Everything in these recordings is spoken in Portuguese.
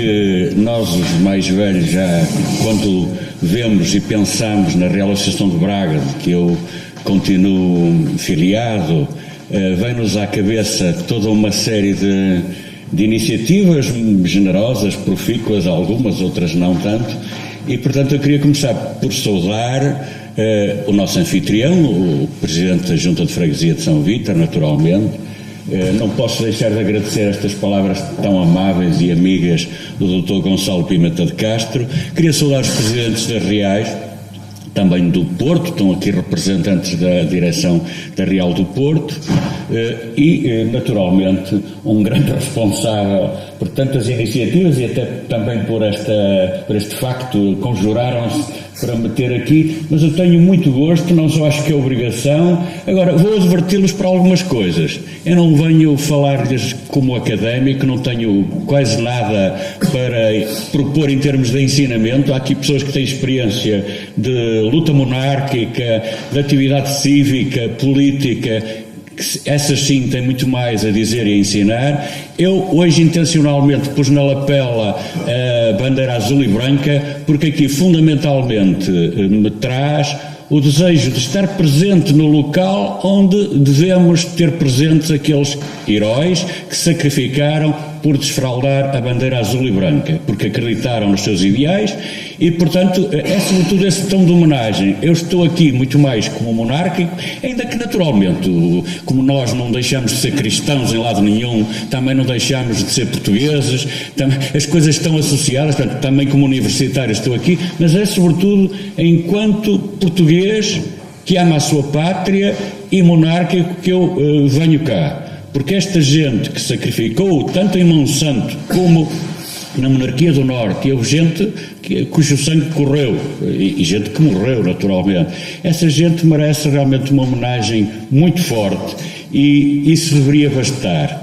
que nós, os mais velhos, já quando vemos e pensamos na Real Associação de Braga, de que eu continuo filiado, vem-nos à cabeça toda uma série de iniciativas generosas, profícuas, algumas, outras não tanto, e portanto eu queria começar por saudar o nosso anfitrião, o Presidente da Junta de Freguesia de São Vítor, naturalmente. Não posso deixar de agradecer estas palavras tão amáveis e amigas do Dr. Gonçalo Pimenta de Castro. Queria saudar os Presidentes das Reais, também do Porto, estão aqui representantes da direção da Real do Porto, e, naturalmente, um grande responsável por tantas iniciativas e até também por este facto, conjuraram-se para me ter aqui, mas eu tenho muito gosto, não só acho que é obrigação. Agora, vou adverti-los para algumas coisas. Eu não venho falar-lhes como académico, não tenho quase nada para propor em termos de ensinamento. Há aqui pessoas que têm experiência de luta monárquica, de atividade cívica, política, que essas sim têm muito mais a dizer e a ensinar. Eu hoje intencionalmente pus na lapela a bandeira azul e branca, porque aqui fundamentalmente me traz o desejo de estar presente no local onde devemos ter presentes aqueles heróis que sacrificaram por desfraldar a bandeira azul e branca, porque acreditaram nos seus ideais e, portanto, é sobretudo esse tom de homenagem. Eu estou aqui muito mais como monárquico, ainda que naturalmente, como nós não deixamos de ser cristãos em lado nenhum, também não deixamos de ser portugueses, as coisas estão associadas, portanto, também como universitário estou aqui, mas é sobretudo enquanto português que ama a sua pátria e monárquico que eu venho cá. Porque esta gente que sacrificou, tanto em Monsanto como na monarquia do Norte, e houve gente cujo sangue correu, e gente que morreu naturalmente, essa gente merece realmente uma homenagem muito forte, e isso deveria bastar.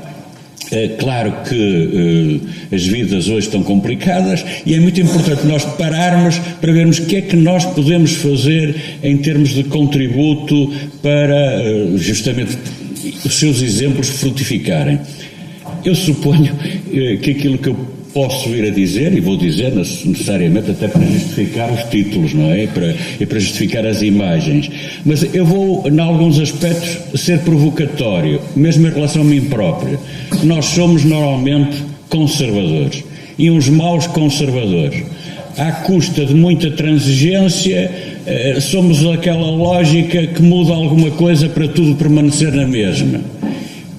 Claro que as vidas hoje estão complicadas e é muito importante nós pararmos para vermos o que é que nós podemos fazer em termos de contributo para justamente os seus exemplos frutificarem. Eu suponho que aquilo que eu posso vir a dizer, e vou dizer necessariamente até para justificar os títulos, não é? E para justificar as imagens. Mas eu vou, em alguns aspectos, ser provocatório, mesmo em relação a mim próprio. Nós somos normalmente conservadores, e uns maus conservadores. À custa de muita transigência, somos aquela lógica que muda alguma coisa para tudo permanecer na mesma.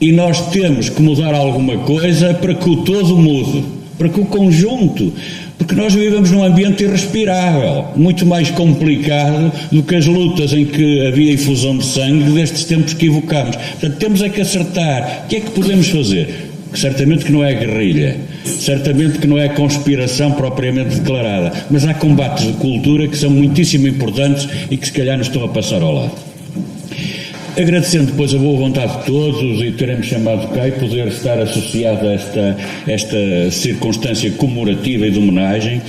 E nós temos que mudar alguma coisa para que o todo mude, para que o conjunto, porque nós vivemos num ambiente irrespirável, muito mais complicado do que as lutas em que havia infusão de sangue destes tempos que evocamos. Portanto, temos é que acertar. O que é que podemos fazer? Certamente que não é guerrilha, certamente que não é conspiração propriamente declarada, mas há combates de cultura que são muitíssimo importantes e que se calhar nos estão a passar ao lado. Agradecendo depois a boa vontade de todos e terem-me chamado cá e poder estar associado a esta circunstância comemorativa e de homenagem,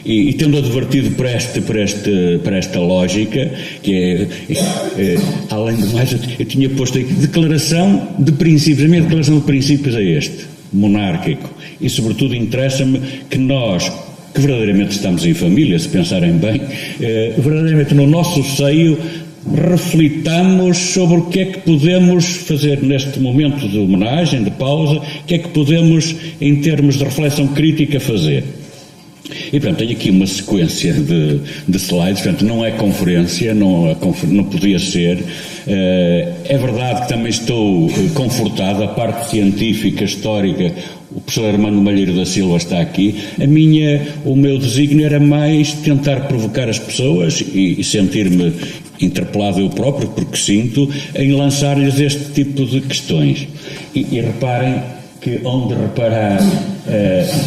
e tendo advertido para esta lógica, que além de mais, eu tinha posto aí, declaração de princípios, a minha declaração de princípios é monárquico, e sobretudo interessa-me que nós, que verdadeiramente estamos em família, se pensarem bem, verdadeiramente no nosso seio, reflitamos sobre o que é que podemos fazer neste momento de homenagem, de pausa, o que é que podemos, em termos de reflexão crítica, fazer. E, portanto, tenho aqui uma sequência de slides, portanto, não é conferência, não podia ser. É verdade que também estou confortado, a parte científica, histórica, o professor Armando Malheiro da Silva está aqui. O meu desígnio era mais tentar provocar as pessoas e sentir-me interpelado eu próprio, porque sinto, em lançar-lhes este tipo de questões. E reparem que onde reparar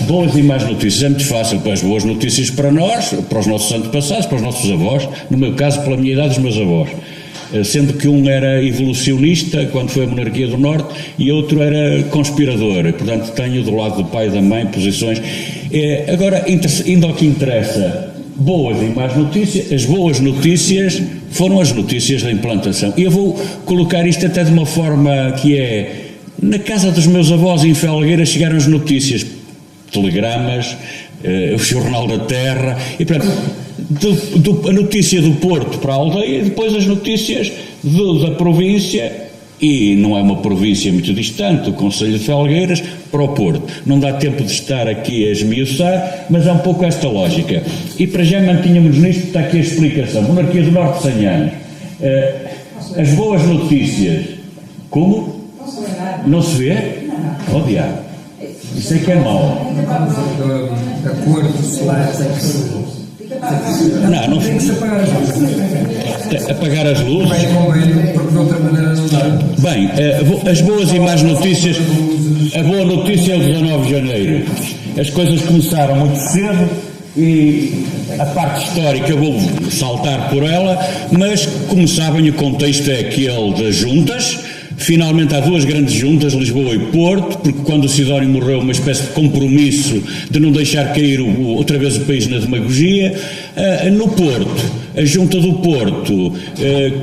boas e más notícias é muito fácil, para as boas notícias para nós, para os nossos antepassados, para os nossos avós, no meu caso pela minha idade, os meus avós, sendo que um era evolucionista quando foi a monarquia do Norte e outro era conspirador, e portanto tenho do lado do pai e da mãe posições. Agora, indo ao que interessa, boas e más notícias, as boas notícias foram as notícias da implantação, e eu vou colocar isto até de uma forma que é: na casa dos meus avós em Felgueira chegaram as notícias telegramas, o Jornal da Terra, e portanto, a notícia do Porto para a aldeia, e depois as notícias da província, e não é uma província muito distante, o Concelho de Felgueiras, para o Porto. Não dá tempo de estar aqui a esmiuçar, mas é um pouco esta lógica. E para já mantínhamos nisto, está aqui a explicação. Monarquia do Norte, 100 anos. As boas notícias. Como? Não se vê? Oh, diabo. Isso é que é mau. A cor do celular não tem que se apagar as luzes. Apagar as luzes? Vai convém, porque de outra maneira não dá. Bem, as boas e más notícias. A boa notícia é o 19 de janeiro. As coisas começaram muito cedo e a parte histórica eu vou saltar por ela, mas como sabem, o contexto é aquele das juntas. Finalmente há duas grandes juntas, Lisboa e Porto, porque quando o Sidónio morreu, uma espécie de compromisso de não deixar cair outra vez o país na demagogia. No Porto, a junta do Porto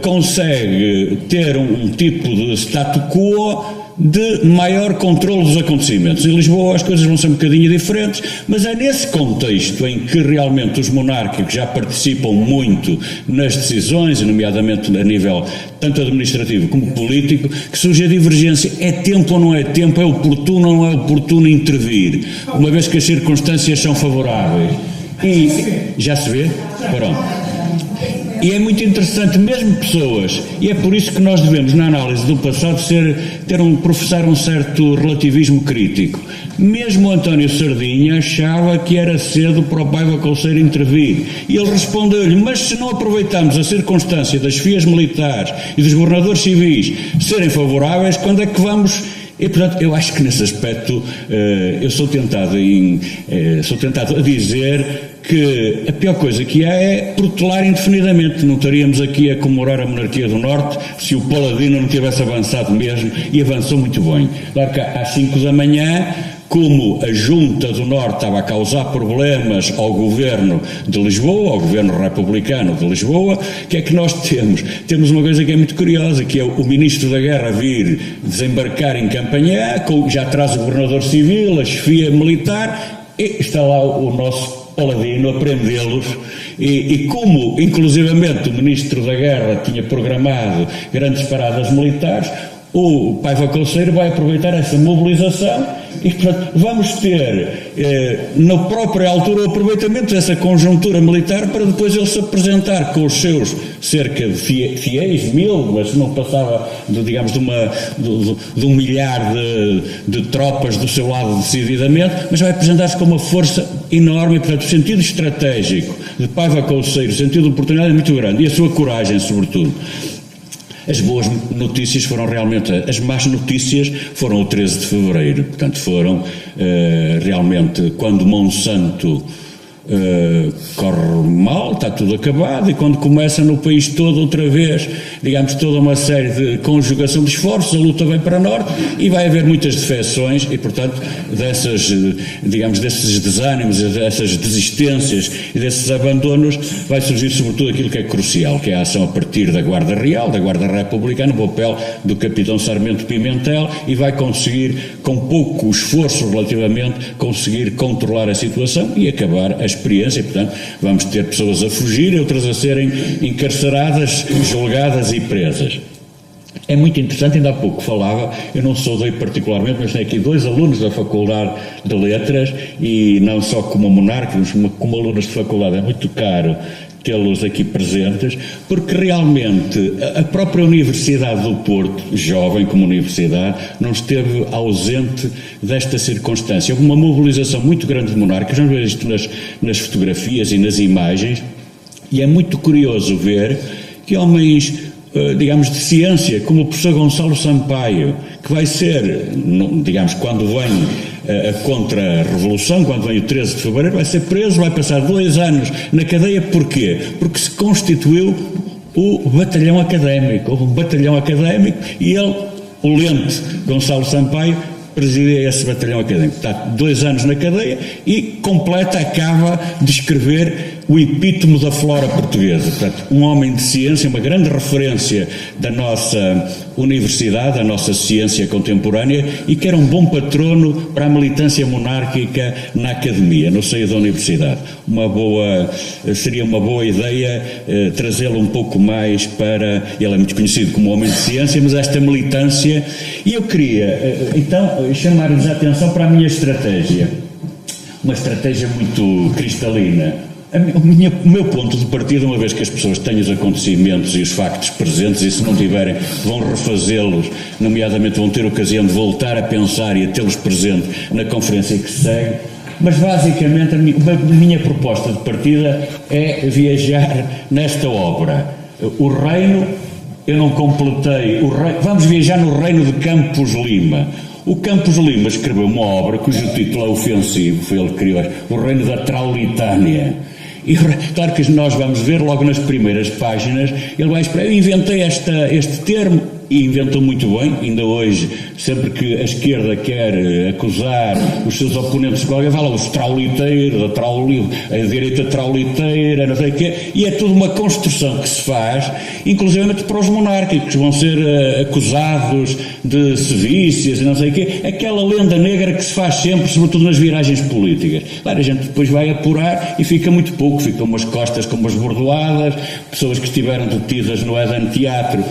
consegue ter um tipo de status quo de maior controle dos acontecimentos. Em Lisboa as coisas vão ser um bocadinho diferentes, mas é nesse contexto em que realmente os monárquicos já participam muito nas decisões, nomeadamente a nível tanto administrativo como político, que surge a divergência. É tempo ou não é tempo? É oportuno ou não é oportuno intervir? Uma vez que as circunstâncias são favoráveis. E já se vê? Pronto. E é muito interessante, mesmo pessoas, e é por isso que nós devemos, na análise do passado, professar um certo relativismo crítico. Mesmo António Sardinha achava que era cedo para o Paiva Couceiro intervir. E ele respondeu-lhe, mas se não aproveitamos a circunstância das chefias militares e dos governadores civis serem favoráveis, quando é que vamos... E, portanto, eu acho que nesse aspecto eu sou tentado a dizer que a pior coisa que há é protelar indefinidamente. Não estaríamos aqui a comemorar a monarquia do Norte se o Paladino não tivesse avançado mesmo, e avançou muito bem. Claro que às 5 da manhã, como a Junta do Norte estava a causar problemas ao governo de Lisboa, ao governo republicano de Lisboa, o que é que nós temos? Temos uma coisa que é muito curiosa, que é o Ministro da Guerra vir desembarcar em Campanhã, já traz o Governador Civil, a chefia militar, e está lá o nosso Paladino a prendê-los, e como inclusivamente o Ministro da Guerra tinha programado grandes paradas militares, o Paiva Couceiro vai aproveitar essa mobilização e, portanto, vamos ter na própria altura o aproveitamento dessa conjuntura militar para depois ele se apresentar com os seus cerca de fiéis, 1000, mas não passava de 1 milhar de tropas do seu lado decididamente, mas vai apresentar-se com uma força enorme. E, portanto, o sentido estratégico de Paiva Couceiro, o sentido de oportunidade é muito grande, e a sua coragem, sobretudo. As boas notícias foram realmente, as más notícias foram o 13 de fevereiro, portanto foram realmente quando Monsanto corre mal, está tudo acabado, e quando começa no país todo outra vez, digamos, toda uma série de conjugação de esforços, a luta vem para norte e vai haver muitas defecções e, portanto, desses desânimos, dessas desistências e desses abandonos vai surgir sobretudo aquilo que é crucial, que é a ação a partir da Guarda Real, da Guarda Republicana, no papel do Capitão Sarmento Pimentel, e vai conseguir, com pouco esforço relativamente, conseguir controlar a situação e acabar a experiência. Portanto, vamos ter pessoas a fugir e outras a serem encarceradas, julgadas e presas. É muito interessante, ainda há pouco falava, eu não sou daí particularmente, mas tenho aqui 2 alunos da Faculdade de Letras, e não só como monárquicos, mas como alunos de faculdade, é muito caro tê-los aqui presentes, porque realmente a própria Universidade do Porto, jovem como universidade, não esteve ausente desta circunstância. Houve uma mobilização muito grande de monarcas, vamos ver isto nas fotografias e nas imagens, e é muito curioso ver que homens, digamos, de ciência, como o professor Gonçalo Sampaio, que vai ser, digamos, quando vem a contra-revolução, quando vem o 13 de fevereiro, vai ser preso, vai passar 2 anos na cadeia. Porquê? Porque se constituiu o batalhão académico. Houve um batalhão académico e ele, o lente Gonçalo Sampaio, presidia esse batalhão académico. Está 2 anos na cadeia e acaba de escrever o epítome da flora portuguesa. Portanto, um homem de ciência, uma grande referência da nossa universidade, da nossa ciência contemporânea, e que era um bom patrono para a militância monárquica na academia, no seio da universidade. Seria uma boa ideia trazê-lo um pouco mais para... Ele é muito conhecido como homem de ciência, mas esta militância... E eu queria, então, chamar-lhes a atenção para a minha estratégia. Uma estratégia muito cristalina. O meu ponto de partida, uma vez que as pessoas têm os acontecimentos e os factos presentes, e se não tiverem, vão refazê-los, nomeadamente vão ter ocasião de voltar a pensar e a tê-los presente na conferência que segue, mas basicamente a minha proposta de partida é viajar nesta obra. O reino, eu não completei, vamos viajar no reino de Campos Lima. O Campos Lima escreveu uma obra cujo título é ofensivo, foi ele que criou, O Reino da Traulitânia. E claro que nós vamos ver logo nas primeiras páginas, ele vai esperar, eu inventei este termo, e inventou muito bem, ainda hoje, sempre que a esquerda quer acusar os seus oponentes de qualquer, fala os trauliteiros, a direita trauliteira, não sei o quê, e é tudo uma construção que se faz, inclusivamente para os monárquicos, vão ser acusados de sevícias e não sei o quê, aquela lenda negra que se faz sempre, sobretudo nas viragens políticas. Claro, a gente depois vai apurar e fica muito pouco, ficam umas costas como as bordoadas, pessoas que estiveram detidas no Eden Teatro.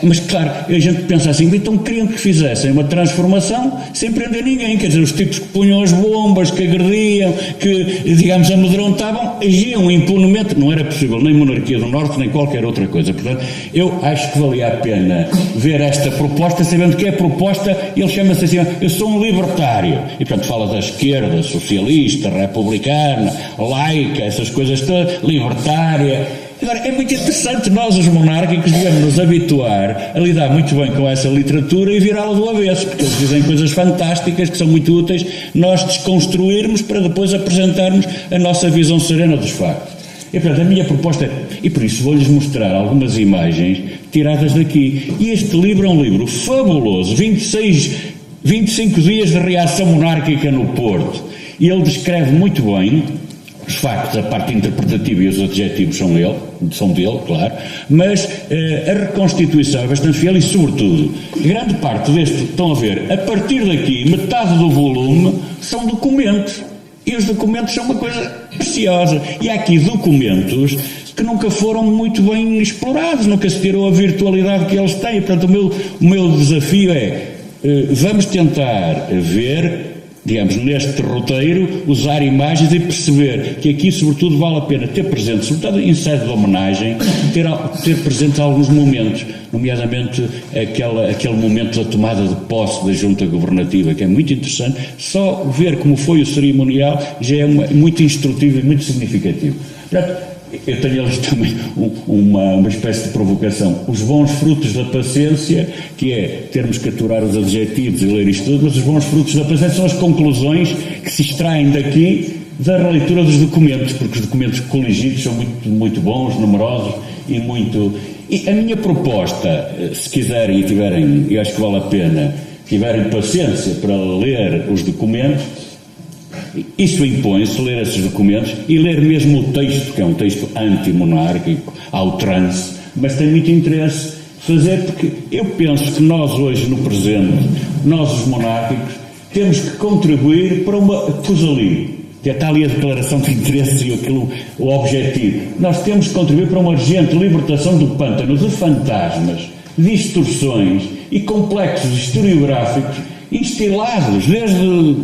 Mas claro, a gente pensa assim, então queriam que fizessem uma transformação sem prender ninguém, quer dizer, os tipos que punham as bombas, que agrediam, que, digamos, amedrontavam, agiam impunemente, não era possível nem monarquia do Norte, nem qualquer outra coisa. Portanto, eu acho que valia a pena ver esta proposta, sabendo que é proposta, ele chama-se assim, eu sou um libertário, e portanto fala da esquerda, socialista, republicana, laica, essas coisas todas, libertária. Agora, é muito interessante nós, os monárquicos, devemos nos habituar a lidar muito bem com essa literatura e virá-la do avesso, porque eles dizem coisas fantásticas que são muito úteis nós desconstruirmos para depois apresentarmos a nossa visão serena dos factos. E, portanto, a minha proposta é, e por isso vou-lhes mostrar algumas imagens tiradas daqui. E este livro é um livro fabuloso, 25 dias de reação monárquica no Porto. E ele descreve muito bem os factos, a parte interpretativa e os adjetivos são dele, claro, mas a reconstituição é bastante fiel e, sobretudo, grande parte deste, estão a ver, a partir daqui, metade do volume são documentos. E os documentos são uma coisa preciosa. E há aqui documentos que nunca foram muito bem explorados, nunca se tirou a virtualidade que eles têm. Portanto, o meu desafio é, vamos tentar ver, digamos, neste roteiro, usar imagens e perceber que aqui, sobretudo, vale a pena ter presente, sobretudo em sede de homenagem, ter presente alguns momentos, nomeadamente aquele momento da tomada de posse da junta governativa, que é muito interessante. Só ver como foi o cerimonial já é muito instrutivo e muito significativo. Portanto, eu tenho ali também uma espécie de provocação. Os bons frutos da paciência, que é termos que aturar os adjetivos e ler isto tudo, mas os bons frutos da paciência são as conclusões que se extraem daqui da releitura dos documentos, porque os documentos coligidos são muito, muito bons, numerosos e muito... E a minha proposta, se quiserem e tiverem, eu acho que vale a pena, tiverem paciência para ler os documentos, isso impõe-se ler esses documentos e ler mesmo o texto, que é um texto antimonárquico, ao trance, mas tem muito interesse fazer, porque eu penso que nós hoje, no presente, nós os monárquicos, temos que contribuir para uma coisa ali, que está ali a declaração de interesse e o objetivo. Nós temos que contribuir para uma urgente libertação do pântano de fantasmas, distorções e complexos historiográficos instilados desde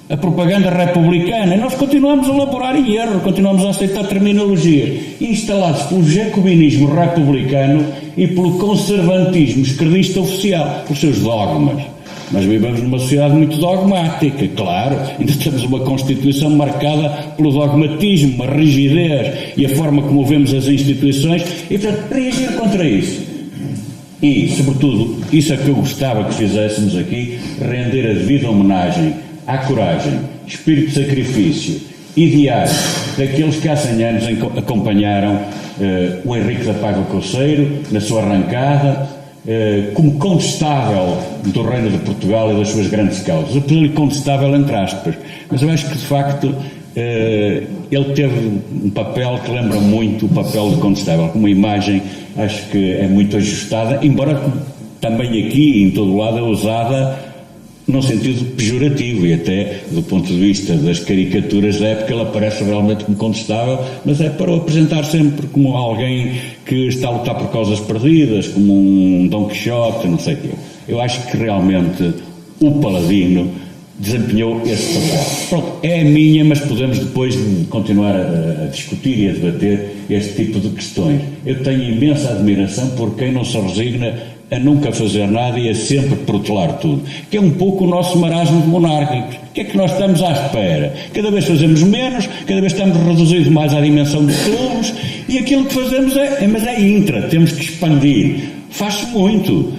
a propaganda republicana. Nós continuamos a elaborar em erro, continuamos a aceitar terminologias instalados pelo jacobinismo republicano e pelo conservantismo esquerdista oficial, por seus dogmas. Nós vivemos numa sociedade muito dogmática, claro, ainda temos uma Constituição marcada pelo dogmatismo, uma rigidez e a forma como vemos as instituições, e portanto reagir contra isso. E, sobretudo, isso é que eu gostava que fizéssemos aqui, render a devida homenagem à coragem, espírito de sacrifício, ideais daqueles que há 100 anos acompanharam o Henrique da Paiva Couceiro na sua arrancada, como contestável do Reino de Portugal e das suas grandes causas. Eu pus-lhe contestável entre aspas, mas eu acho que de facto ele teve um papel que lembra muito o papel do Condestável, uma imagem acho que é muito ajustada, embora também aqui em todo lado é usada num sentido pejorativo, e até do ponto de vista das caricaturas da época ele aparece realmente como Condestável, mas é para o apresentar sempre como alguém que está a lutar por causas perdidas, como um Dom Quixote, não sei o quê. Eu acho que realmente o Paladino desempenhou esse papel. Pronto, é a minha, mas podemos depois continuar a discutir e a debater este tipo de questões. Eu tenho imensa admiração por quem não se resigna a nunca fazer nada e a sempre protelar tudo, que é um pouco o nosso marasmo de monárquicos. O que é que nós estamos à espera? Cada vez fazemos menos, cada vez estamos reduzidos mais à dimensão dos clubes, e aquilo que fazemos mas é intra, temos que expandir. Faz-se muito.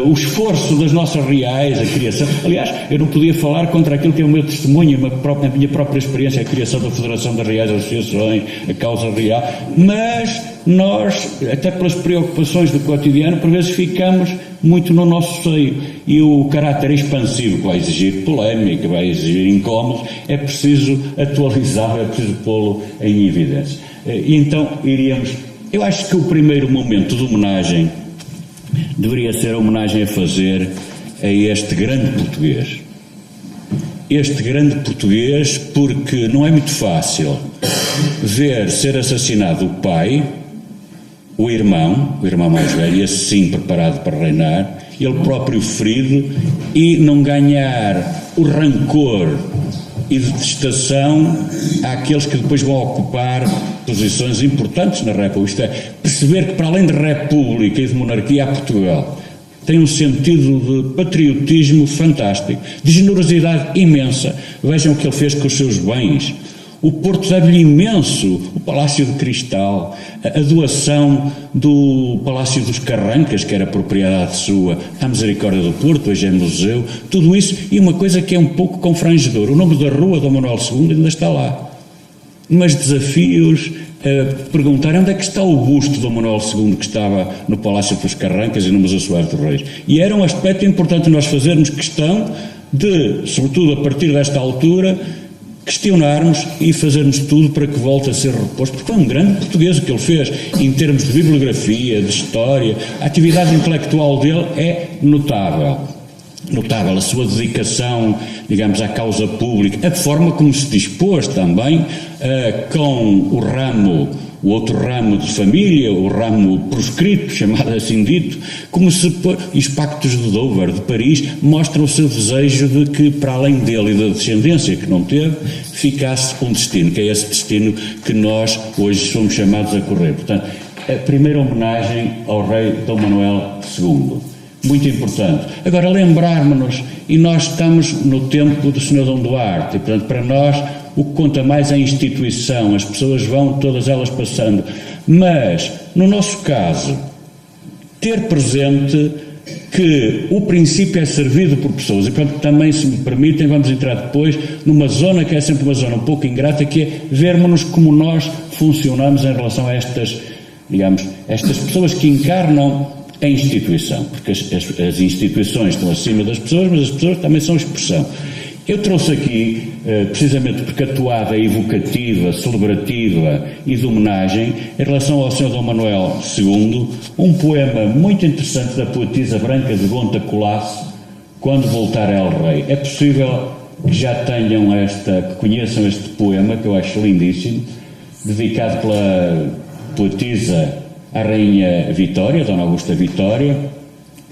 O esforço das nossas reais, a criação. Aliás, eu não podia falar contra aquilo que é o meu testemunho, a minha própria experiência, a criação da Federação das Reais Associações, a causa real, mas nós, até pelas preocupações do cotidiano, por vezes ficamos muito no nosso seio, e o caráter expansivo que vai exigir polémica, vai exigir incómodos, é preciso atualizá-lo, é preciso pô-lo em evidência. E então eu acho que o primeiro momento de homenagem deveria ser a homenagem a fazer a este grande português. Este grande português, porque não é muito fácil ver ser assassinado o pai, o irmão mais velho, esse sim preparado para reinar, ele próprio ferido, e não ganhar o rancor e detestação àqueles que depois vão ocupar posições importantes na República. Isto é, perceber que para além de República e de monarquia há Portugal. Tem um sentido de patriotismo fantástico, de generosidade imensa. Vejam o que ele fez com os seus bens. O Porto deve-lhe imenso, o Palácio de Cristal, a doação do Palácio dos Carrancas, que era propriedade sua, à Misericórdia do Porto, hoje é museu, tudo isso, e uma coisa que é um pouco confrangedora, o nome da rua Dom Manuel II ainda está lá. Mas desafios a perguntar onde é que está o busto de Dom Manuel II que estava no Palácio dos Carrancas e no Museu Soares dos Reis. E era um aspecto importante nós fazermos questão de, sobretudo a partir desta altura, questionarmos e fazermos tudo para que volte a ser reposto, porque foi um grande português o que ele fez, em termos de bibliografia, de história. A atividade intelectual dele é notável, a sua dedicação, digamos, à causa pública, a forma como se dispôs também com o outro ramo de família, o ramo proscrito, chamado assim dito, e os pactos de Dover, de Paris, mostram o seu desejo de que, para além dele e da descendência que não teve, ficasse um destino, que é esse destino que nós hoje somos chamados a correr. Portanto, a primeira homenagem ao rei Dom Manuel II. Muito importante. Agora, lembrarmos-nos, e nós estamos no tempo do Sr. Dom Duarte, e portanto, para nós, o que conta mais é a instituição, as pessoas vão, todas elas passando, mas, no nosso caso, ter presente que o princípio é servido por pessoas, e portanto, também, se me permitem, vamos entrar depois numa zona que é sempre uma zona um pouco ingrata, que é vermos-nos como nós funcionamos em relação a estas, digamos, estas pessoas que encarnam a instituição, porque as instituições estão acima das pessoas, mas as pessoas também são expressão. Eu trouxe aqui, precisamente porque a toada é evocativa, celebrativa e de homenagem, em relação ao Sr. Dom Manuel II, um poema muito interessante da poetisa branca de Gonta Colasso, Quando Voltar El Rei. É possível que já tenham que conheçam este poema, que eu acho lindíssimo, dedicado pela poetisa à Rainha Vitória, Dona Augusta Vitória,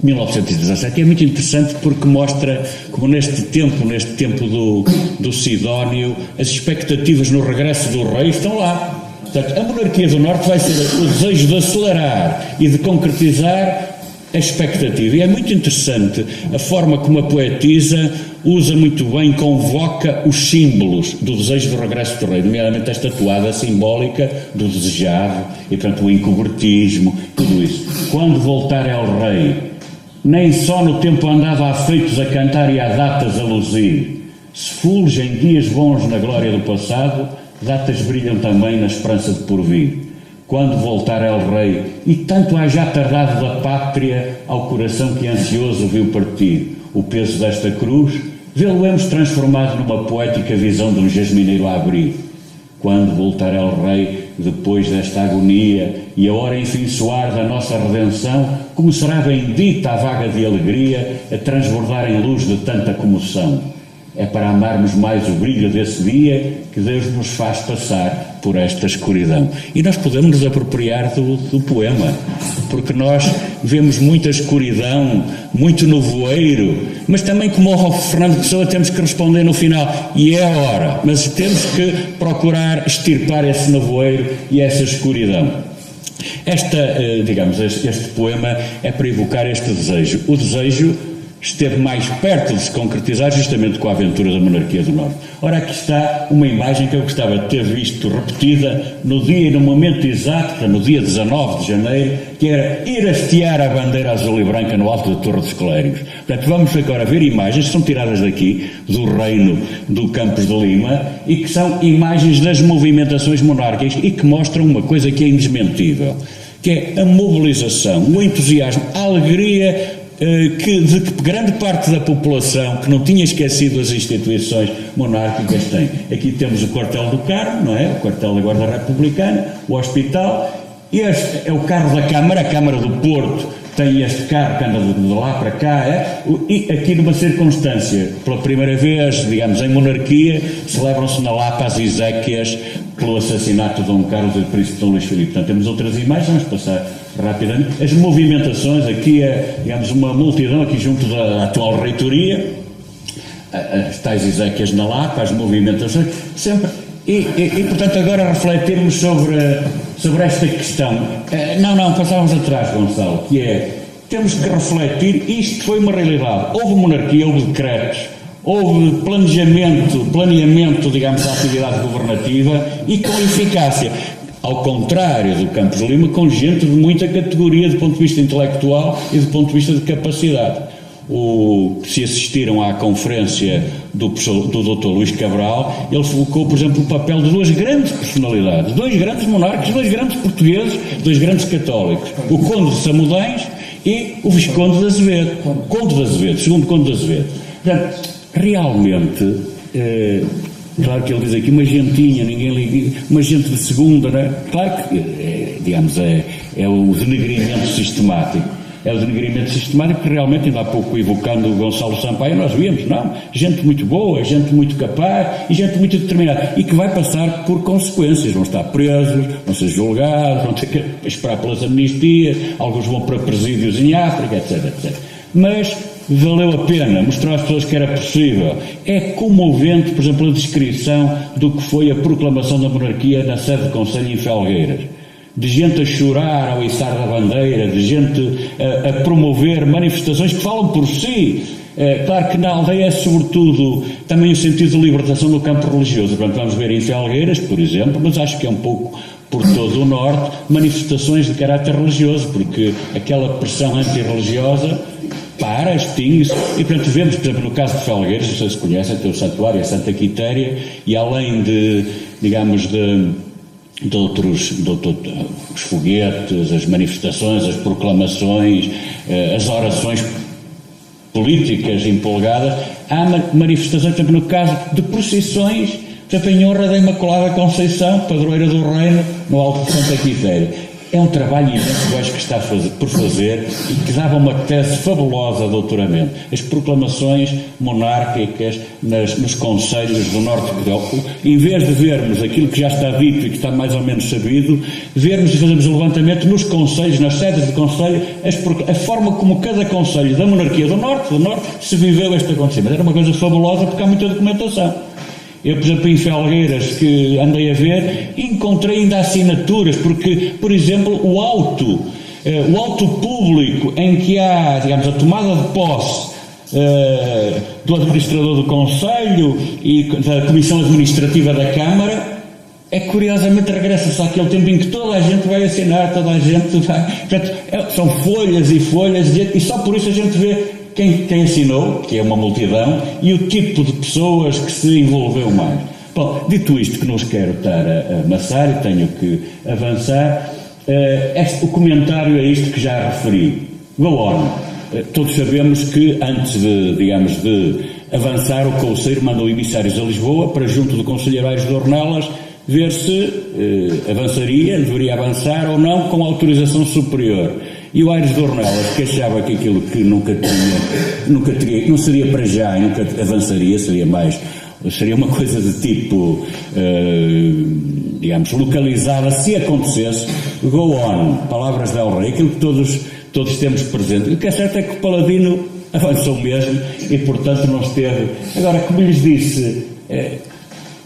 1917. É muito interessante porque mostra como neste tempo do Sidónio, as expectativas no regresso do rei estão lá. Portanto, a monarquia do Norte vai ser o desejo de acelerar e de concretizar a expectativa. E é muito interessante a forma como a poetisa usa muito bem, convoca os símbolos do desejo do regresso do rei, nomeadamente esta toada simbólica do desejado, e portanto o encobertismo, tudo isso. Quando voltar El Rei, nem só no tempo andava afeitos a cantar e há datas a luzir, se fulgem dias bons na glória do passado, datas brilham também na esperança de porvir. Quando voltar El Rei, e tanto há já tardado da pátria ao coração que ansioso viu partir o peso desta cruz, vê-lo-emos transformado numa poética visão de um jasmineiro a abrir. quando voltar el Rei, depois desta agonia, e a hora enfim soar da nossa redenção, como será bendita a vaga de alegria a transbordar em luz de tanta comoção. É para amarmos mais o brilho desse dia que Deus nos faz passar por esta escuridão. E nós podemos nos apropriar do poema, porque nós vemos muita escuridão, muito nevoeiro, mas também, como o Fernando Pessoa, temos que responder no final, e é a hora, mas temos que procurar extirpar esse nevoeiro e essa escuridão. Este poema é para evocar este desejo. O desejo esteve mais perto de se concretizar justamente com a aventura da monarquia do Norte. Ora, aqui está uma imagem que eu gostava de ter visto repetida no dia e no momento exato, no dia 19 de janeiro, que era ir hastear a bandeira azul e branca no alto da Torre dos Clérigos. Portanto, vamos agora ver imagens que são tiradas daqui, do reino do Campos de Lima, e que são imagens das movimentações monárquicas e que mostram uma coisa que é indesmentível, que é a mobilização, o entusiasmo, a alegria de que grande parte da população que não tinha esquecido as instituições monárquicas tem. Aqui temos o quartel do Carmo, não é? O quartel da Guarda Republicana, o hospital. Este é o carro da Câmara, a Câmara do Porto tem este carro que anda de lá para cá, e aqui numa circunstância, pela primeira vez, digamos, em monarquia, celebram-se na Lapa as exéquias pelo assassinato de Dom Carlos e do Príncipe Dom Luís Filipe. Portanto, temos outras imagens, vamos passar rapidamente. As movimentações, aqui é, digamos, uma multidão aqui junto da atual reitoria, as tais exéquias na Lapa, as movimentações, sempre. E portanto, agora refletirmos sobre esta questão. Não, passávamos atrás, Gonçalo, que é, temos que refletir, isto foi uma realidade. Houve monarquia, houve decretos, houve planeamento, digamos, da atividade governativa e com eficácia. Ao contrário do Campos de Lima, com gente de muita categoria do ponto de vista intelectual e do ponto de vista de capacidade. Se assistiram à conferência do Dr. Luís Cabral, ele focou, por exemplo, o papel de duas grandes personalidades, dois grandes monarcas, dois grandes portugueses, dois grandes católicos, o Conde de Samudães e o Visconde de Azevedo, segundo Conde de Azevedo. Portanto, realmente, claro que ele diz aqui uma gentinha, ninguém liga, uma gente de segunda, não é? Claro que, digamos, é o denegrimento sistemático. É o denegrimento sistemático que realmente, ainda há pouco evocando o Gonçalo Sampaio, nós víamos, não, gente muito boa, gente muito capaz e gente muito determinada e que vai passar por consequências, vão estar presos, vão ser julgados, vão ter que esperar pelas amnistias, alguns vão para presídios em África, etc. Mas valeu a pena mostrar às pessoas que era possível. É comovente, por exemplo, a descrição do que foi a proclamação da monarquia na sede do Conselho em Felgueiras. De gente a chorar ao içar da bandeira, de gente a promover manifestações que falam por si. Claro que na aldeia é sobretudo também o sentido de libertação do campo religioso. Portanto, vamos ver em Felgueiras, por exemplo, mas acho que é um pouco por todo o Norte, manifestações de caráter religioso, porque aquela pressão antirreligiosa extingue-se, e portanto vemos, por exemplo, no caso de Felgueiras, não sei se conhecem, tem o santuário, a Santa Quitéria, e além de, digamos, de outros os foguetes, as manifestações, as proclamações, as orações políticas empolgadas, há manifestações, por exemplo, no caso de procissões, por exemplo, em honra da Imaculada Conceição, padroeira do Reino, no Alto de Santa Quitéria. É um trabalho imenso que eu acho que está por fazer e que dava uma tese fabulosa de doutoramento. As proclamações monárquicas nos concelhos do Norte de Portugal. Em vez de vermos aquilo que já está dito e que está mais ou menos sabido, vermos e fazermos o levantamento nos concelhos, nas sedes de concelho, a forma como cada concelho da monarquia do Norte se viveu este acontecimento. Era uma coisa fabulosa porque há muita documentação. Eu, por exemplo, em Felgueiras, que andei a ver, encontrei ainda assinaturas, porque, por exemplo, o auto público em que há, digamos, a tomada de posse do administrador do Conselho e da Comissão Administrativa da Câmara, curiosamente regressa-se àquele tempo em que toda a gente vai assinar, toda a gente vai... Portanto, são folhas e folhas, e só por isso a gente vê quem assinou, que é uma multidão, e o tipo de pessoas que se envolveu mais. Bom, dito isto, que não os quero estar a amassar e tenho que avançar, o comentário é isto que já referi. Go on. Todos sabemos que antes de avançar, o Conselho mandou emissários a Lisboa para, junto do Conselheiro Aires de Ornelas, ver se avançaria, deveria avançar ou não com autorização superior. E o Aires de Ornelas, que achava que aquilo que não seria para já e nunca avançaria, seria uma coisa de tipo, digamos, localizada, se acontecesse, go on, palavras de El Rei, aquilo que todos temos presente. O que é certo é que o Paladino avançou mesmo e, portanto, não esteve. Agora, como lhes disse,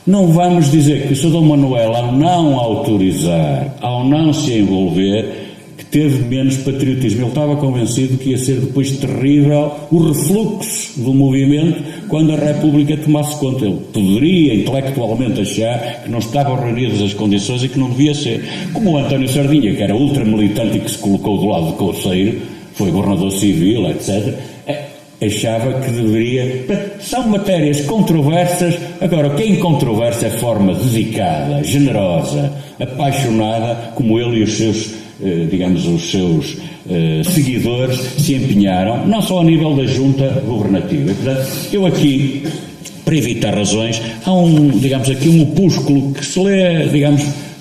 não vamos dizer que o Sr. Dom Manuel, ao não autorizar, ao não se envolver, que teve menos patriotismo. Ele estava convencido que ia ser depois terrível o refluxo do movimento quando a República tomasse conta. Ele poderia intelectualmente achar que não estavam reunidas as condições e que não devia ser. Como o António Sardinha, que era ultramilitante e que se colocou do lado do Conselho, foi governador civil, etc., achava que deveria... São matérias controversas. Agora, quem controversa é forma dedicada, generosa, apaixonada, como ele e os seus, os seus seguidores se empenharam, não só a nível da junta governativa. Portanto, eu aqui, para evitar razões, há aqui um opúsculo que se lê,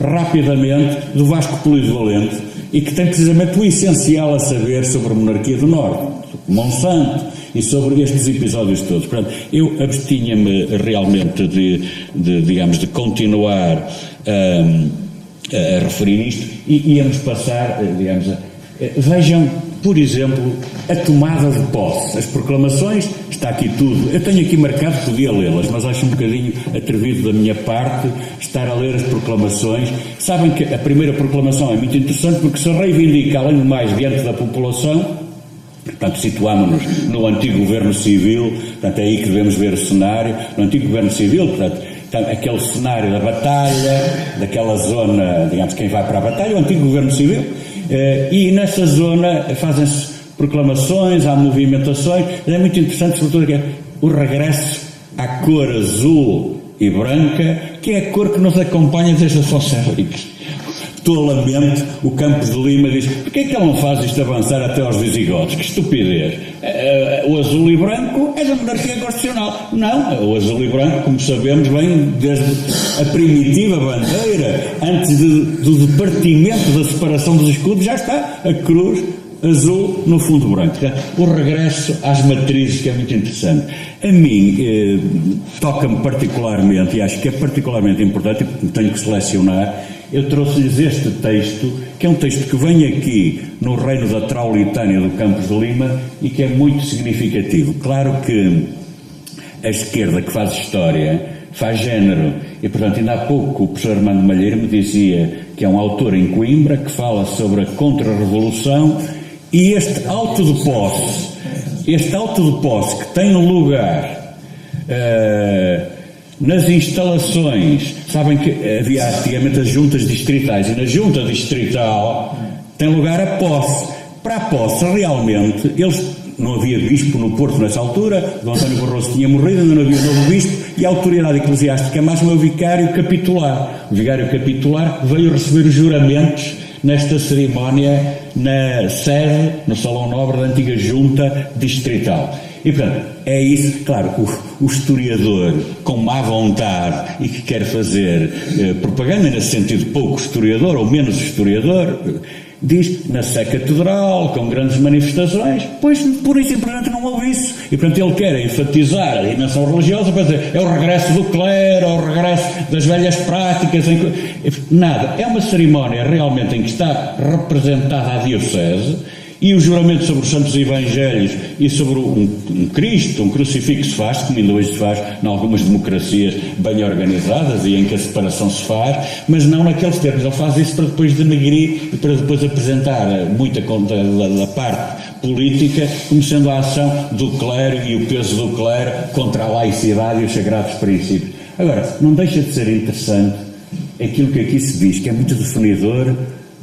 rapidamente, do Vasco Polivalente, e que tem precisamente o essencial a saber sobre a monarquia do Norte, Monsanto, e sobre estes episódios todos. Portanto, eu abstinha-me realmente de continuar a referir isto, e íamos passar, vejam, por exemplo, a tomada de posse, as proclamações, está aqui tudo. Eu tenho aqui marcado, podia lê-las, mas acho um bocadinho atrevido da minha parte estar a ler as proclamações. Sabem que a primeira proclamação é muito interessante porque se reivindica, além do mais, diante da população. Portanto, situámos-nos no antigo governo civil, portanto, é aí que devemos ver o cenário, no antigo governo civil, portanto, aquele cenário da batalha, daquela zona, quem vai para a batalha, o antigo governo civil, e nessa zona fazem-se proclamações, há movimentações, é muito interessante, sobretudo, o regresso à cor azul e branca, que é a cor que nos acompanha desde Afonso Henriques. Tolamente, o Campos de Lima diz: porquê é que ele não faz isto avançar até aos visigodos? Que estupidez! O azul e branco é da monarquia constitucional. Não, o azul e branco, como sabemos, vem desde a primitiva bandeira, antes do departimento da separação dos escudos, já está a cruz azul no fundo branco. O regresso às matrizes, que é muito interessante. A mim, toca-me particularmente, e acho que é particularmente importante, e tenho que selecionar. Eu trouxe-lhes este texto, que é um texto que vem aqui no reino da Traulitânia do Campos de Lima e que é muito significativo. Claro que a esquerda que faz história faz género e, portanto, ainda há pouco o professor Armando Malheiro me dizia que é um autor em Coimbra que fala sobre a contra-revolução e este auto de posse que tem lugar nas instalações. Sabem que havia antigamente as juntas distritais, e na junta distrital tem lugar a posse. Para a posse, realmente, não havia bispo no Porto nessa altura, Dom António Barroso tinha morrido, ainda não havia novo bispo, e a autoridade eclesiástica máxima é o vicário capitular. O vicário capitular veio receber os juramentos nesta cerimónia na sede, no Salão Nobre da antiga junta distrital. E, portanto, é isso, claro, o historiador com má vontade e que quer fazer propaganda, nesse sentido, pouco historiador ou menos historiador, diz na Sé Catedral, com grandes manifestações, pois, por isso, simplesmente não houve isso. E, portanto, ele quer enfatizar a dimensão religiosa para dizer, é o regresso do clero, é o regresso das velhas práticas. Nada, é uma cerimónia realmente em que está representada a diocese, e o juramento sobre os santos evangelhos e sobre um Cristo, um crucifixo se faz, como ainda hoje se faz em algumas democracias bem organizadas e em que a separação se faz, mas não naqueles termos. Ele faz isso para depois denegrir e para depois apresentar muita conta da parte política como sendo a ação do clero e o peso do clero contra a laicidade e os sagrados princípios. Agora, não deixa de ser interessante aquilo que aqui se diz, que é muito definidor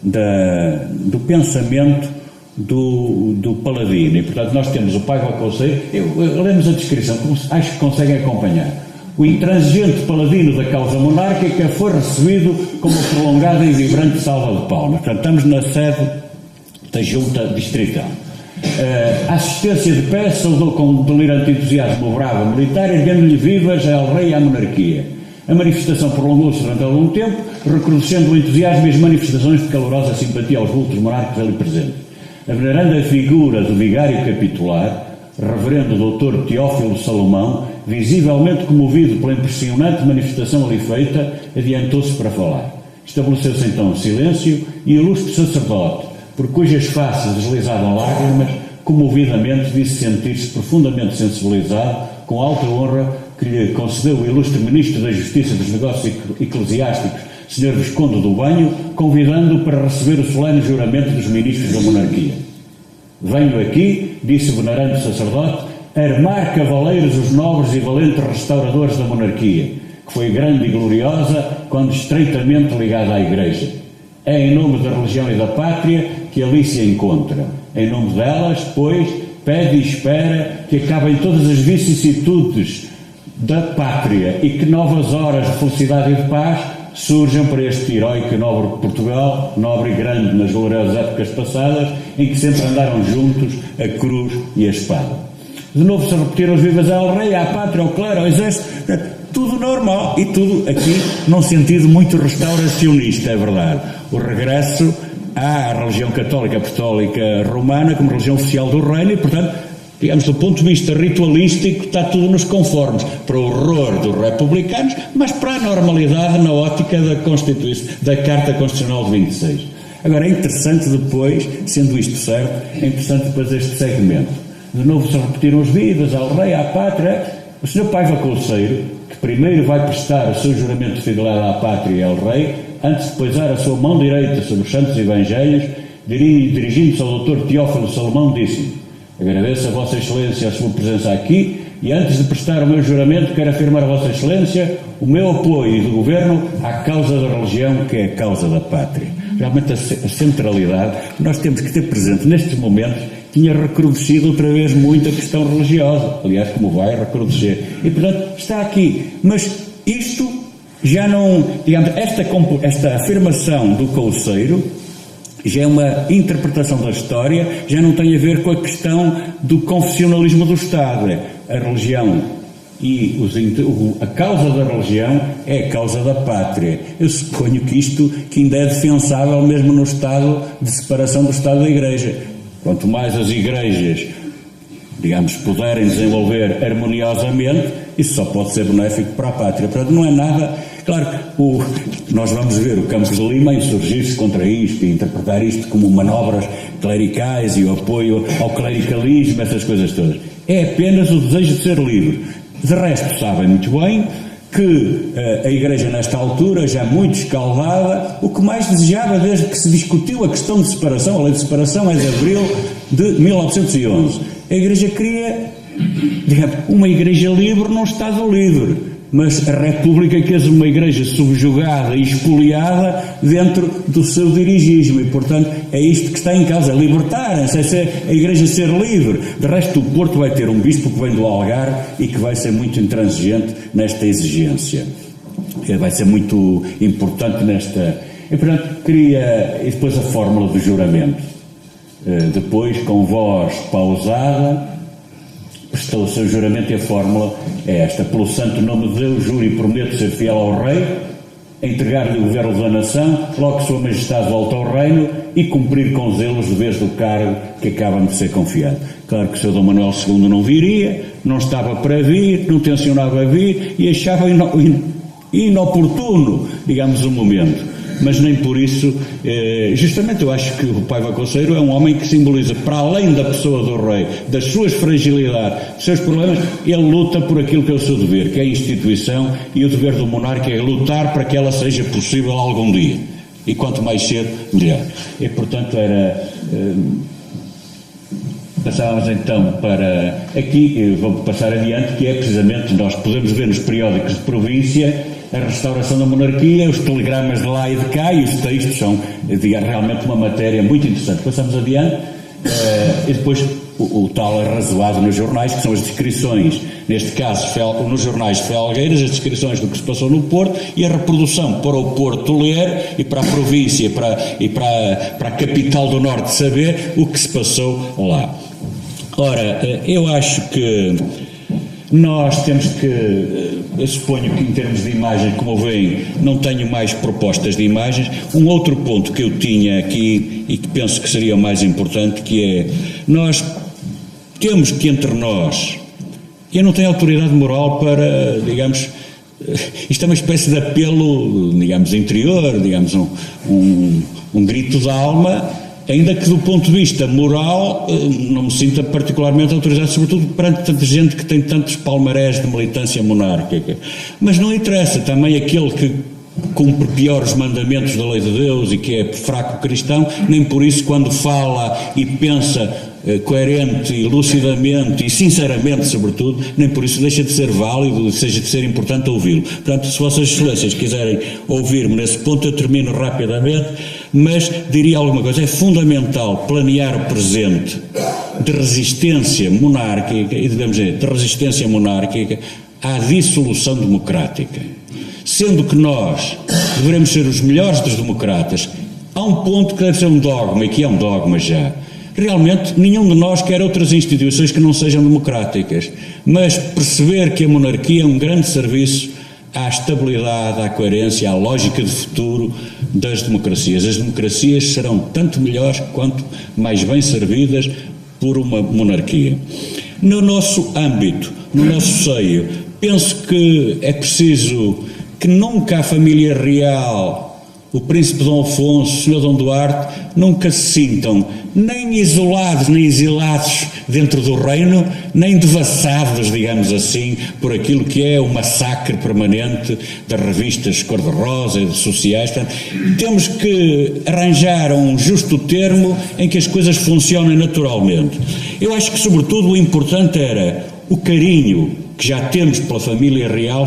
do pensamento do Paladino, e portanto nós temos o pai do Conselho. Lemos a descrição, acho que conseguem acompanhar. O intransigente Paladino da causa monárquica foi recebido com uma prolongada e vibrante salva de palmas. Portanto, estamos na sede da junta distrital. A assistência de pé saudou com delirante entusiasmo o bravo militar, erguendo-lhe vivas ao rei e à monarquia. A manifestação prolongou-se durante algum tempo, recrudescendo o entusiasmo e as manifestações de calorosa simpatia aos vultos monárquicos ali presentes. A veneranda figura do vigário capitular, reverendo Dr. Teófilo Salomão, visivelmente comovido pela impressionante manifestação ali feita, adiantou-se para falar. Estabeleceu-se então silêncio e o ilustre sacerdote, por cujas faces deslizavam lágrimas, comovidamente disse sentir-se profundamente sensibilizado com a alta honra que lhe concedeu o ilustre Ministro da Justiça e dos Negócios Eclesiásticos, Sr. Visconde do Banho, convidando-o para receber o solene juramento dos ministros da monarquia. Venho aqui, disse o venerando sacerdote, armar cavaleiros os nobres e valentes restauradores da monarquia, que foi grande e gloriosa quando estreitamente ligada à Igreja. É em nome da religião e da pátria que ali se encontra. Em nome delas, pois, pede e espera que acabem todas as vicissitudes da pátria e que novas horas de felicidade e de paz surjam para este heróico e nobre Portugal, nobre e grande nas gloriosas épocas passadas, em que sempre andaram juntos a cruz e a espada. De novo se repetiram os vivas ao rei, à pátria, ao clero, ao exército, tudo normal e tudo aqui num sentido muito restauracionista, é verdade. O regresso à religião católica apostólica romana como religião oficial do reino e, portanto, digamos, do ponto de vista ritualístico, está tudo nos conformes, para o horror dos republicanos, mas para a normalidade na ótica da Carta Constitucional de 26. Agora, é interessante depois, sendo isto certo, é interessante depois este segmento. De novo se repetiram os vidas ao rei, à pátria. O Sr. Paiva Couceiro, que primeiro vai prestar o seu juramento de fidelidade à pátria e ao rei, antes de poisar a sua mão direita sobre os santos evangelhos, dirigindo-se ao Dr. Teófilo Salomão, disse: agradeço a Vossa Excelência a sua presença aqui e antes de prestar o meu juramento quero afirmar a Vossa Excelência o meu apoio e do Governo à causa da religião, que é a causa da pátria. Realmente a centralidade que nós temos que ter presente nestes momentos tinha recrudescido outra vez muito a questão religiosa, aliás, como vai recrudescer. E, portanto, está aqui. Mas isto já não, digamos, esta afirmação do Couceiro já é uma interpretação da história, já não tem a ver com a questão do confessionalismo do Estado. A religião e a causa da religião é a causa da pátria. Eu suponho que isto que ainda é defensável mesmo no estado de separação do Estado da Igreja. Quanto mais as igrejas, digamos, puderem desenvolver harmoniosamente, isso só pode ser benéfico para a pátria. Portanto, não é nada... Claro, nós vamos ver o Campos de Lima insurgir-se contra isto e interpretar isto como manobras clericais e o apoio ao clericalismo, essas coisas todas. É apenas o desejo de ser livre. De resto, sabem muito bem que a Igreja, nesta altura, já muito escaldada, o que mais desejava desde que se discutiu a questão de separação, a lei de separação é de abril de 1911. A Igreja queria, digamos, uma Igreja livre num Estado livre. Mas a República quis uma Igreja subjugada e expoliada dentro do seu dirigismo e, portanto, é isto que está em causa, libertarem-se, a Igreja ser livre. De resto, o Porto vai ter um bispo que vem do Algarve e que vai ser muito intransigente nesta exigência. Vai ser muito importante nesta... E, portanto, queria... E depois a fórmula do juramento. Depois, com voz pausada... prestou o seu juramento e a fórmula é esta: pelo santo nome de Deus, juro e prometo ser fiel ao rei, entregar-lhe o governo da nação, logo que sua majestade volta ao reino, e cumprir com zelo os deveres do cargo que acaba de ser confiado. Claro que o Sr. Dom Manuel II não viria, não estava para vir, não tencionava vir e achava inoportuno, digamos, o momento. Mas nem por isso, justamente eu acho que o Paiva Couceiro é um homem que simboliza, para além da pessoa do rei, das suas fragilidades, dos seus problemas, ele luta por aquilo que é o seu dever, que é a instituição, e o dever do monarca é lutar para que ela seja possível algum dia. E quanto mais cedo, melhor. E, portanto, passávamos então para aqui, vou passar adiante, que é precisamente, nós podemos ver nos periódicos de província, a restauração da monarquia, os telegramas de lá e de cá, e os textos são, digamos, realmente uma matéria muito interessante. Passamos adiante, e depois o tal arrazoado nos jornais, que são as descrições, neste caso nos jornais de Felgueiras, as descrições do que se passou no Porto e a reprodução para o Porto ler e para a província e para a capital do Norte saber o que se passou lá. Ora, eu acho que Nós temos que, eu suponho que em termos de imagens, como veem, não tenho mais propostas de imagens. Um outro ponto que eu tinha aqui e que penso que seria o mais importante, que é, nós temos que entre nós, eu não tenho autoridade moral para, digamos, isto é uma espécie de apelo, digamos, interior, digamos, um grito da alma, ainda que do ponto de vista moral não me sinta particularmente autorizado, sobretudo perante tanta gente que tem tantos palmarés de militância monárquica. Mas não interessa, também aquele que cumpre pior os mandamentos da lei de Deus e que é fraco cristão, nem por isso quando fala e pensa coerente e lucidamente e sinceramente, sobretudo, nem por isso deixa de ser válido, deixa de ser importante ouvi-lo. Portanto, se Vossas Excelências quiserem ouvir-me nesse ponto, eu termino rapidamente, mas diria alguma coisa. É fundamental planear o presente de resistência monárquica, e devemos dizer, de resistência monárquica à dissolução democrática. Sendo que nós devemos ser os melhores dos democratas, há um ponto que deve ser um dogma, e que é um dogma já. Realmente, nenhum de nós quer outras instituições que não sejam democráticas, mas perceber que a monarquia é um grande serviço à estabilidade, à coerência, à lógica de futuro das democracias. As democracias serão tanto melhores quanto mais bem servidas por uma monarquia. No nosso âmbito, no nosso seio, penso que é preciso que nunca a família real, o príncipe Dom Afonso, o Sr. Dom Duarte, nunca se sintam nem isolados, nem exilados dentro do reino, nem devassados, digamos assim, por aquilo que é o massacre permanente das revistas cor-de-rosa e sociais. Portanto, temos que arranjar um justo termo em que as coisas funcionem naturalmente. Eu acho que, sobretudo, o importante era o carinho que já temos pela família real,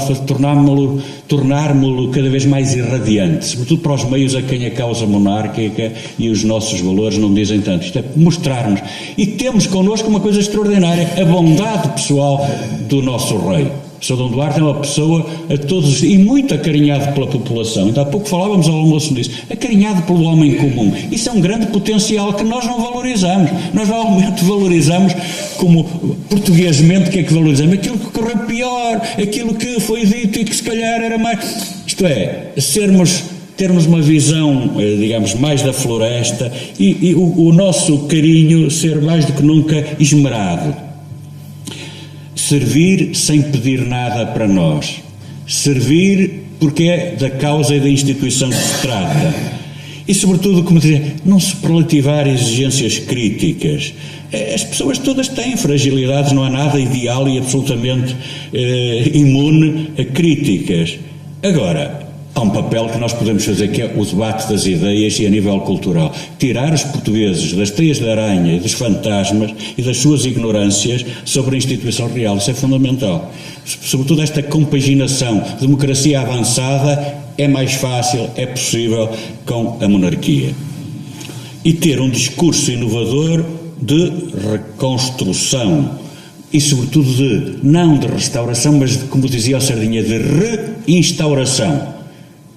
tornarmos-lo cada vez mais irradiante, sobretudo para os meios a quem a causa monárquica e os nossos valores não dizem tanto. Isto é mostrarmos. E temos connosco uma coisa extraordinária, a bondade pessoal do nosso rei. O Sr. Dom Duarte é uma pessoa a todos, e muito acarinhado pela população. Então, há pouco falávamos ao almoço disso, acarinhado pelo homem comum. Isso é um grande potencial que nós não valorizamos. Nós normalmente valorizamos, como portuguesmente, o que é que valorizamos? Aquilo que correu pior, aquilo que foi dito e que se calhar era mais... Isto é, termos uma visão, digamos, mais da floresta e o nosso carinho ser mais do que nunca esmerado. Servir sem pedir nada para nós. Servir porque é da causa e da instituição que se trata. E, sobretudo, como dizer, não superlativar exigências críticas. As pessoas todas têm fragilidades, não há nada ideal e absolutamente imune a críticas. Agora, há um papel que nós podemos fazer, que é o debate das ideias e a nível cultural. Tirar os portugueses das teias de aranha e dos fantasmas e das suas ignorâncias sobre a instituição real. Isso é fundamental. Sobretudo esta compaginação, democracia avançada, é mais fácil, é possível com a monarquia. E ter um discurso inovador de reconstrução e, sobretudo, não de restauração, mas, como dizia o Sardinha, de reinstauração.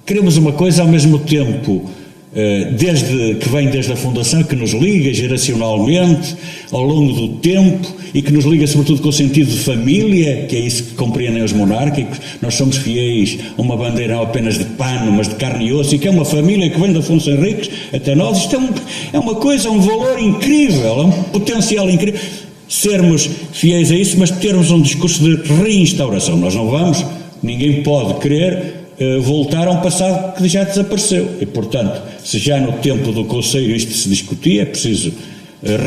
Queremos uma coisa ao mesmo tempo, que vem desde a Fundação, que nos liga geracionalmente, ao longo do tempo, e que nos liga sobretudo com o sentido de família, que é isso que compreendem os monárquicos. Nós somos fiéis a uma bandeira não apenas de pano, mas de carne e osso, e que é uma família que vem de Afonso Henriques até nós. Isto é uma coisa, um valor incrível, é um potencial incrível. Sermos fiéis a isso, mas termos um discurso de reinstauração. Nós não vamos, ninguém pode querer voltar a um passado que já desapareceu. E, portanto, se já no tempo do Conselho isto se discutia, é preciso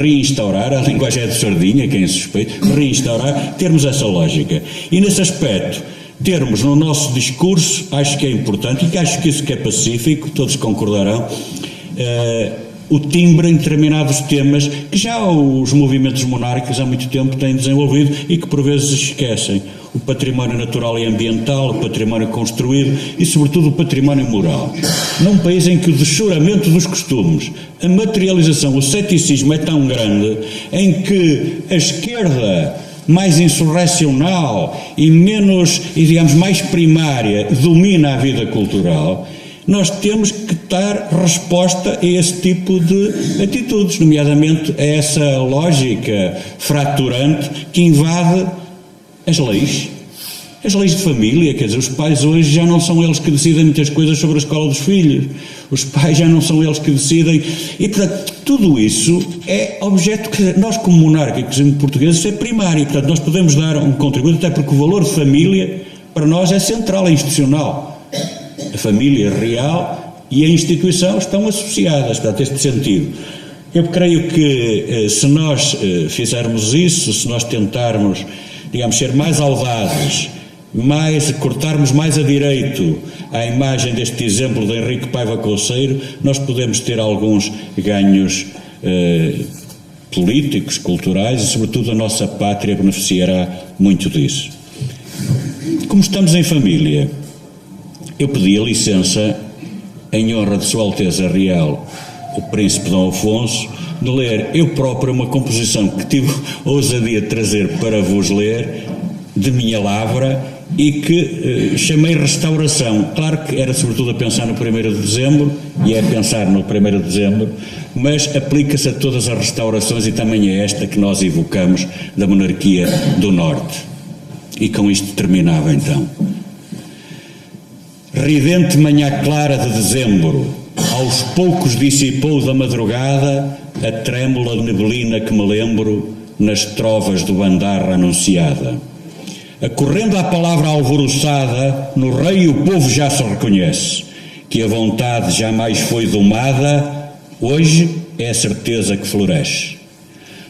reinstaurar, a linguagem é de Sardinha, quem é suspeito, reinstaurar, termos essa lógica. E nesse aspecto, termos no nosso discurso, acho que é importante, e que acho que isso que é pacífico, todos concordarão, o timbre em determinados temas que já os movimentos monárquicos há muito tempo têm desenvolvido e que por vezes esquecem. O património natural e ambiental, o património construído e, sobretudo, o património moral. Num país em que o deschoramento dos costumes, a materialização, o ceticismo é tão grande, em que a esquerda mais insurrecional e menos, e digamos, mais primária domina a vida cultural, nós temos que dar resposta a esse tipo de atitudes, nomeadamente a essa lógica fraturante que invade as leis de família, quer dizer, os pais hoje já não são eles que decidem muitas coisas sobre a escola dos filhos, os pais já não são eles que decidem, e portanto, tudo isso é objeto que nós como monárquicos portugueses é primário, portanto nós podemos dar um contributo, até porque o valor de família para nós é central, é institucional. A família real e a instituição estão associadas, portanto, neste sentido. Eu creio que se nós fizermos isso, se nós tentarmos, digamos, ser mais audazes, cortarmos mais a direito à imagem deste exemplo de Henrique Paiva Couceiro, nós podemos ter alguns ganhos políticos, culturais e, sobretudo, a nossa pátria beneficiará muito disso. Como estamos em família, eu pedi a licença, em honra de Sua Alteza Real, o Príncipe Dom Afonso, de ler eu próprio uma composição que tive a ousadia de trazer para vos ler, de minha lavra, e que chamei Restauração. Claro que era sobretudo a pensar no 1º de dezembro, e é a pensar no 1º de dezembro, mas aplica-se a todas as restaurações e também é esta que nós evocamos da monarquia do Norte. E com isto terminava então. Ridente manhã clara de dezembro, aos poucos dissipou da madrugada a trêmula neblina que me lembro nas trovas do Bandarra anunciada. Acorrendo à palavra alvoroçada, no rei o povo já se reconhece, que a vontade jamais foi domada, hoje é a certeza que floresce.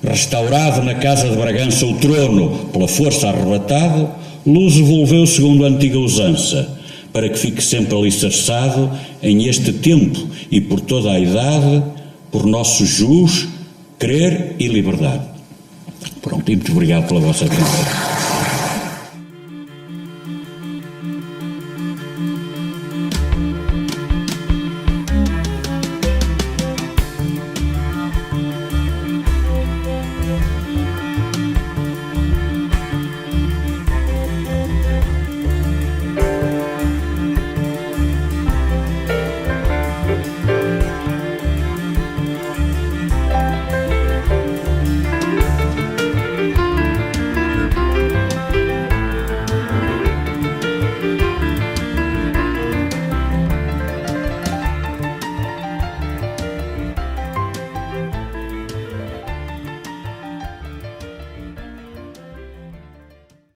Restaurado na casa de Bragança o trono pela força arrebatado, Luso volveu segundo a antiga usança, para que fique sempre alicerçado em este tempo e por toda a idade, por nosso jus, crer e liberdade. Pronto, e muito obrigado pela vossa atenção.